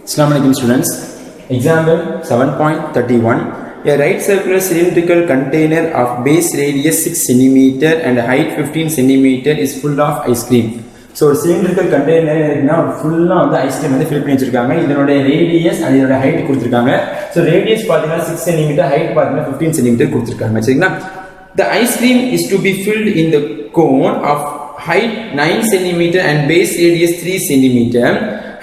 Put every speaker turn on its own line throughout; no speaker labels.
Assalamu alaikum students. Example 7.31. A right circular cylindrical container of base radius 6 cm and height 15 cm is full of ice cream. So ஒரு cylindrical container இருக்குன்னா ஃபுல்லா வந்து ice cream வந்து fill பண்ணி வச்சிருக்காங்க. இதனோட radius and இதனோட height கொடுத்திருக்காங்க. So radius பாத்தீங்கன்னா 6 cm, height பாத்தீங்கன்னா 15 cm கொடுத்திருக்காங்க. சரிங்களா? The ice cream is to be filled in the cone of height 9 cm and base radius 3 cm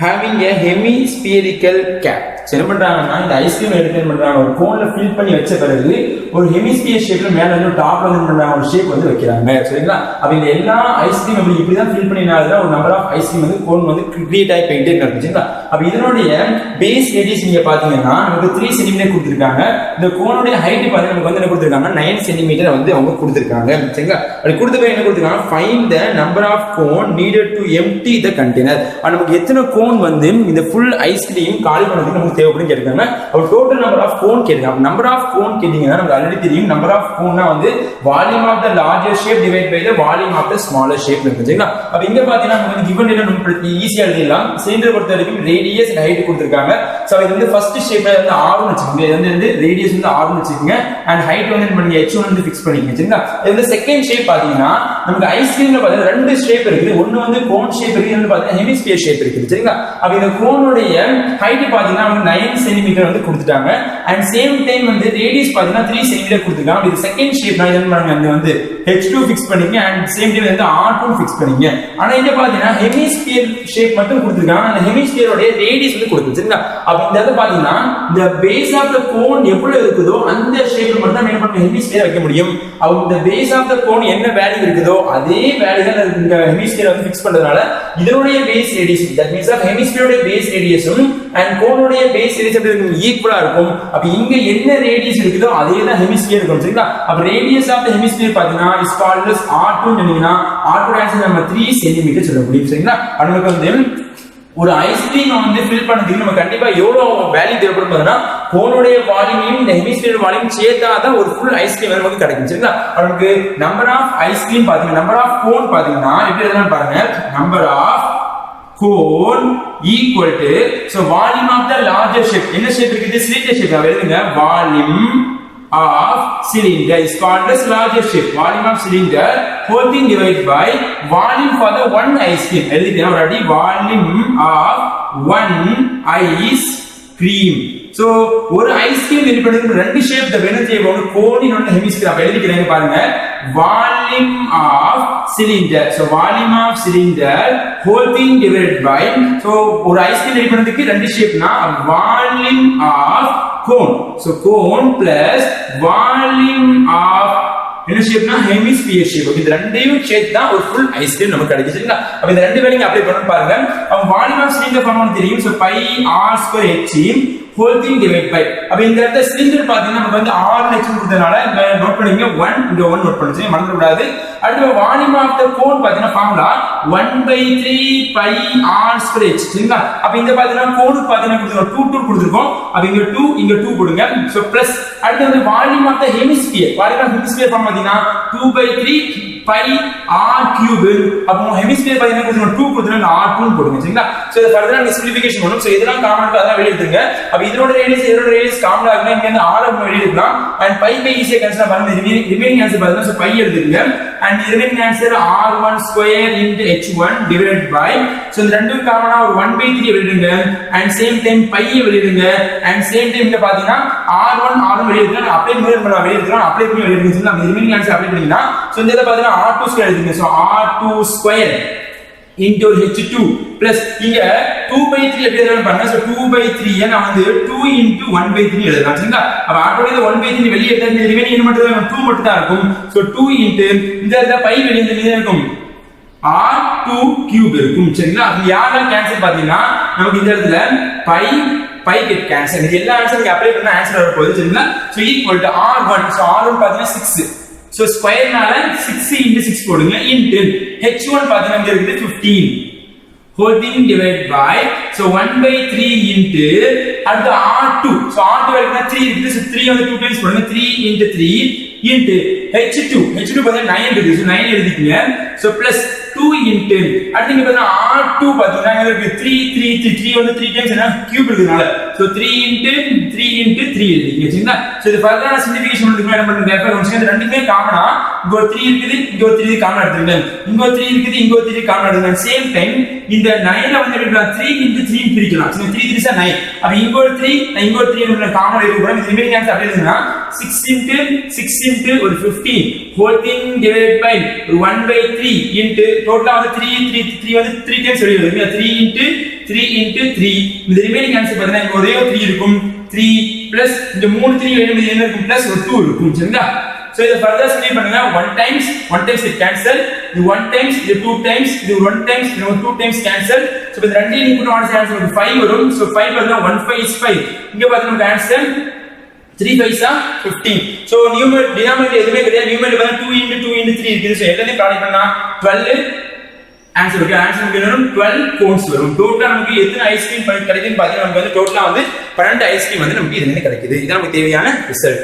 having a hemispherical cap. என்ன பண்றாங்கன்னா இந்த ஐஸ்கிரீம் எடுத்து என்ன பண்றாங்க, ஒரு கோன்ல ஃபில் பண்ணி வச்ச பிறகு ஒரு ஹெமிஸ்பியர் ஷேப்ல மேல வந்து டாப்ல வந்து பண்றாங்க, ஒரு ஷேப் வந்து வைக்கிறாங்க. சரிங்களா? அப்ப இந்த எல்லா ஐஸ்கிரீம் இப்படி தான் ஃபில் பண்ணினால ஒரு நம்பர் ஆஃப் ஐஸ்கிரீம் வந்து கோன் வந்து கிரியேட் ஆகி போயிட்டே இருக்கு. சரிங்களா? அப்ப இதனுடைய பேஸ் ரேடியஸ் நீங்க பாத்தீங்கன்னா நமக்கு 3 சென்டிமீட்டர் கொடுத்திருக்காங்க. இந்த கோனுடைய ஹைட் பாத்தீங்கன்னா நமக்கு வந்து என்ன கொடுத்திருக்காங்க, 9 சென்டிமீட்டர் வந்து அவங்க கொடுத்திருக்காங்க. சரிங்களா? அப்படி கொடுத்த பிறகு என்ன கொடுத்திருக்காங்க, find the number of cone needed to empty the container. நமக்கு எத்தனை கோன் வந்து இந்த ஃபுல் ஐஸ்கிரீம் காலி பண்ணதுக்கு நமக்கு தேவைப்படும் கேட்காங்க. அப்ப டோட்டல் நம்பர் ஆஃப் கோன் கேட்காங்க. நம்பர் ஆஃப் கோன் கேட்டீங்கன்னா நமக்கு ஆல்ரெடி தெரியும், நம்பர் ஆஃப் கோன்னா வந்து volume of the larger shape divide by the volume of the smaller shape இருக்கு. சரிங்களா? அப்ப இங்க பாத்தீங்கன்னா நமக்கு கிவன் டேட்டா நம்ம ஈஸியா எழுதிடலாம். சிலிண்டர் பொறுத்த வரைக்கும் ரேடியஸ் அண்ட் ஹைட் கொடுத்திருக்காங்க. சோ இது வந்து ஃபர்ஸ்ட் ஷேப்ல வந்து r னு வெச்சுக்கோங்க. இது வந்து ரேடியஸ் வந்து r னு வெச்சுக்கோங்க அண்ட் ஹைட் வந்து என்ன பண்ணீங்க, h1 வந்து ஃபிக்ஸ் பண்ணிக்கங்க. சரிங்களா? இந்த செகண்ட் ஷேப் பாத்தீங்கன்னா நமக்கு ஐஸ்கிரீம்ல பாத்தீங்கன்னா ரெண்டு ஷேப் இருக்குது. ஒன்னு வந்து கோன் ஷேப் இருக்கு, இன்னொன்னு பாத்தீங்கன்னா ஹெமிஸ்பியர் ஷேப் இருக்குது. சரிங்களா? அப்ப இந்த கோனுடைய ஹைட் பாத்தீங்கன்னா நமக்கு 9 சென்டிமீட்டர் வந்து கொடுத்துட்டாங்க அண்ட் சேம் டைம் வந்து ரேடியஸ் பாத்தீங்கன்னா 3 சென்டிமீட்டர் கொடுத்துருக்காங்க. இது செகண்ட் ஷேப் நான் என்ன பண்ணுங்க, அந்த வந்து h2 ஃபிக்ஸ் பண்ணிக்கங்க அண்ட் சேம் டைம் வந்து r2 ஃபிக்ஸ் பண்ணிக்கங்க. ஆனா இங்க பாத்தீங்கன்னா ஹெமிஸ்பியர் ஷேப் மட்டும் கொடுத்துருக்காங்க, அந்த ஹெமிஸ்பியரோட ரேடியஸ் வந்து கொடுத்து. சரிங்களா? அப்ப இந்த இடத்துல பாத்தீங்கன்னா இந்த பேஸ் ஆஃப் த கோன் எவ்வளவு இருக்குதோ அந்த ஷேப்ல மட்டும் தான் என்ன பண்ண ஹெமிஸ்பியர் வைக்க முடியும். அப்ப இந்த பேஸ் ஆஃப் த கோன் என்ன வேல்யூ இருக்குதோ அதே வேல்யூ தான் இந்த ஹெமிஸ்பியர் வந்து ஃபிக்ஸ் பண்றதுனால இதனுடைய base radius, that means of ஹெமிஸ்பியரோட பேஸ் ரேடியஸும் அண்ட் கோனுடைய பேஸ் ரேடியஸ் ஈக்குவலா இருக்கும். அப்ப இங்க என்ன ரேடியஸ் இருக்குதோ அதே தான் ஹெமிஸ்பியர் இருக்கும். சரிங்களா? அப்ப ரேடியஸ் ஆஃப் தி ஹெமிஸ்பியர் பாத்தீங்கன்னா இஸ் கால்ட் as r2 ன்னு சொன்னீங்கன்னா r2 ஆன்சர் நம்ம 3 சென்டிமீட்டர் சொல்ல முடியும். சரிங்களா? நமக்கு வந்து ஒரு ஐஸ்கிரீம் வந்து ஃபில் பண்ணதுக்கு நம்ம கண்டிப்பா எவ்வளவு வேல்யூ தேவைப்படும் பார்த்தா கோனுடைய வால்யூமையும் இந்த ஹெமிஸ்பியர் வால்யூம் சேர்த்தா தான் ஒரு ஃபுல் ஐஸ்கிரீம் நமக்கு கிடைக்கும். சரிங்களா? நமக்கு நம்பர் ஆஃப் ஐஸ்கிரீம் பாத்தீங்கன்னா நம்பர் ஆஃப் கோன் பாத்தீங்கன்னா எப்படி எழுதலாம் பாருங்க, number of cone equal to so volume of the larger shape. என்ன ஷேப் இருக்குது, சிலிண்டர் ஷேப். எழுதுங்க, volume of cylinder is called as larger shape. Volume of cylinder whole thing divided by volume for the one ice cream. எழுதிட்டேன் already, volume of one ice cream. So ஒரு ice cream ready பண்றதுக்கு ரெண்டு shape த வேணும் செய்வோம், கோனின் ஒன்னு hemisphere. அப்ப எழுதிக்கிறேன் பாருங்க, volume of cylinder. So volume of cylinder whole thing divided by, so ஒரு ஐஸ்கிரீம் ரெடி பண்றதுக்கு ரெண்டு ஷேப்னா volume of cone. So cone plus volume of என்ன ஷேப்னா ஹெமிஸ்பியர் ஷேப். இந்த ரெண்டையும் சேர்த்து தான் ஒரு ஃபுல் ஐஸ்கிரீம் நமக்கு கிடைக்கும். சரிங்களா? அப்ப இந்த ரெண்டு வேலையும் அப்ளை பண்ணி பாருங்க. அப்ப வால்யூம் ஆஃப் சிலிண்டர் ஃபார்முலா தெரியும். சோ பை r square h whole thing divided by, அப்ப இந்த இடத்துல சிலிண்டர் பாத்தீங்கன்னா நமக்கு வந்து r ன்னு h கொடுத்ததனால இங்க நோட் பண்ணுங்க, 1 இங்க 1 நோட் பண்ணுங்க, மறந்துட கூடாது. அடுத்து வால்யூம் ஆஃப் தி கோன் பாத்தீங்கன்னா formula 1/3 pi r square h. சரிங்களா? அப்ப இந்த பாத்தீங்கன்னா கோனுக்கு பாத்தீங்கன்னா கொடுத்திருக்கோம் 2 2 கொடுத்திருக்கோம். அப்ப இங்க 2 இங்க 2 போடுங்க. சோ பிளஸ் அடுத்து வந்து volume of the hemisphere, volume of hemisphere form பாத்தீங்கன்னா 2/3 பை r கியூப். அப்போ ஹெமிஸ்பியர் பாத்தீங்கன்னா கொடுத்திருக்கோம் 2 கொடுத்திருக்கோம், r2 போடுங்க. சரிங்களா? சோ இத ஃபர்தரா நீங்க சிம்பிளிஃபிகேஷன் பண்ணனும். சோ இதெல்லாம் காமன் இருக்கா அத வெளிய எடுத்துங்க. அப்ப இதோட ரேடியஸ் காமனா இருக்குனா இங்க இருந்து r நம்ம வெளிய எடுக்கலாம் and பை பை ஈஸியா கேன்சல் பண்ணலாம். ரிமைனிங் ஆன்சர் பாத்தீங்கன்னா சோ பை எடுத்துங்க and remaining answer r1 square into h1 divided by, so இந்த ரெண்டும் காமனா ஒரு 1/3 வெளியிடுங்க and சேம் டைம் பை வெளியிடுங்க and சேம் டைம் இங்க பாத்தீங்கன்னா r1 வெளிய எடுக்கலாம். அப்ளை பண்ணலாம், வெளிய எடுக்கலாம், அப்ளை பண்ணி வெளிய எடுக்கலாம். நம்ம ரிமைனிங் ஆன்சர் அப்ளை பண்ணீங்கன்னா சோ இந்த இத பாத்தீங்கன்னா r2 ஸ்கொயர் எடுத்துங்க. So r2 square into h2 plus இங்க 2/3 எப்படி எழுதலாம் பாருங்க. சோ 2/3 ஏனா வந்து 2 into 1/3 எழுதலாம். சரிங்களா? அப்ப ஆட்டோமேட்டிக்கா 1/3 வெளிய எடுத்தா ரிமைனிங் என்ன மட்டும் தான் 2 மட்டும் தான் இருக்கும். சோ 2 into இந்த இடத்துல பை வெளிய மீதி இருக்கும் r2 கியூப் இருக்கும். சரிங்களா? அப்ப யாரெல்லாம் கேன்சல் பாத்தீங்கன்னா நமக்கு இந்த இடத்துல பை கெட் கேன்சல். இது எல்லா ஆன்சர் நீங்க அப்ளை பண்ணா ஆன்சர் வர போகுது. சரிங்களா? So equal to r1. So r1 பாத்தீங்கன்னா 6. சோ ஸ்கொயர்னால 6 into 6 போடுங்க into h1 பாத்தீங்கன்னா இங்க இருக்குது 15 whole thing divided by, so 1/3 into அடுத்து r2. சோ r2 வரைக்கும் 3 இருக்குது. சோ 3 வந்து 2 டைம்ஸ் போடுங்க, 3 into 3 into h2 பாத்தீங்கன்னா 9 இருக்குது. சோ 9 எழுதிக்கங்க. சோ பிளஸ் 2 2 into அடுத்து இங்க பாத்தீங்கன்னா R2 பாத்தீங்கன்னா இங்க 3 வந்து 3 டைம்ஸ் என்ன கியூப் இருக்குனால சோ 3 into 3 எழுதிங்க சரிங்களா சோ இது ஃபர்தரா சிம்பிளிஃபிகேஷன் பண்றதுக்கு என்ன பண்றீங்க இப்ப ஒன்ஸ் இந்த ரெண்டுமே காமனா இங்க ஒரு 3 இருக்குது இங்க ஒரு 3 காமனா எடுத்துங்க இங்க ஒரு 3 இருக்குது இங்க ஒரு 3 காமனா எடுத்துங்க சேம் டைம் இந்த 9 வந்து எப்படி 3 into 3 பிரிக்கலாம் சோ 3 3 is 9 அப்ப இங்க ஒரு 3 இங்க ஒரு 3 நம்ம காமனா எடுக்க போறோம் இது ரிமைனிங் ஆன்சர் அப்படியே இருக்குன்னா 6 into ஒரு 15 whole thing divided by 1/3 into டோட்டலா வந்து 3 வந்து 3 டைம்ஸ் வெளிய வருது 3 into 3 இந்த ரிமைனிங் ஆன்சர் பாத்தீங்கன்னா இங்க ஒரே ஒரு 3 இருக்கும் 3 பிளஸ் இந்த 3 3 வெளிய என்ன இருக்கும் பிளஸ் ஒரு 2 இருக்கும் சரிங்களா சோ இத ஃபர்தர் சிம்பிளிஃபை பண்ணுங்க 1 times it cancel இது 1 times இது 2 times இது 1 times இது 2 times cancel சோ இந்த ரெண்டையும் நீங்க போட்டு ஆன்சர் நமக்கு 5 வரும் சோ 5 வந்தா 1 5 is 5 இங்க பாத்தீங்கன்னா நமக்கு answer 3 5s are 15 so numerator denominator எதுமே கிடையாது numerator வந்து 2 into 3 இருக்குது சோ எல்லாத்தையும் ப்ராடக்ட் பண்ணா 12 ஆன்சர் ஓகே ஆன்சர் நமக்கு என்ன 12 கோன்ஸ் வரும் டோட்டலா நமக்கு எத்தனை ஐஸ்கிரீம் கிடைக்குதுன்னு பாத்தீங்கன்னா நமக்கு வந்து டோட்டலா வந்து 12 ஐஸ்கிரீம் வந்து நமக்கு இதுல இருந்து கிடைக்குது இது நமக்கு தேவையான ரிசல்ட்